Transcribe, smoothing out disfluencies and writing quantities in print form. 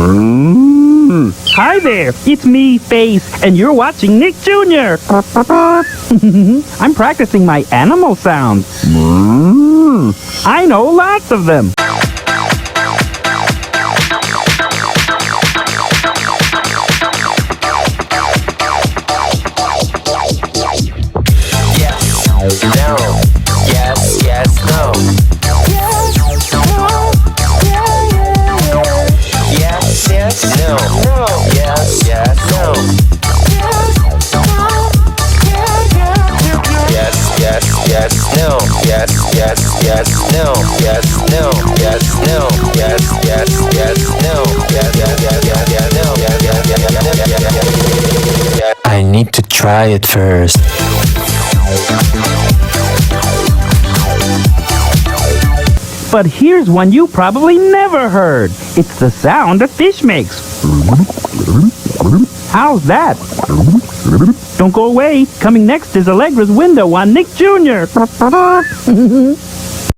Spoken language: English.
Hi there, it's me, Face, and you're watching Nick Jr. I'm practicing my animal sounds. I know lots of them. No. Yes, yes, no. Yes, no. Yeah, yeah, yeah. Yes, yes, no. No. Yes, yes, no. Yes, no. Yeah, yeah, yeah. Yes, yes, yes, no. Yes, yes, yes, no. Yes, no. Yes, no. Yes, yes, yes, no. Yeah, yeah, yeah, yeah, yeah, no. Yeah, yeah, yeah, yeah, yeah, yeah, yeah. I need to try it first. But here's one you probably never heard. It's the sound a fish makes. How's that? Don't go away. Coming next is Allegra's window on Nick Jr.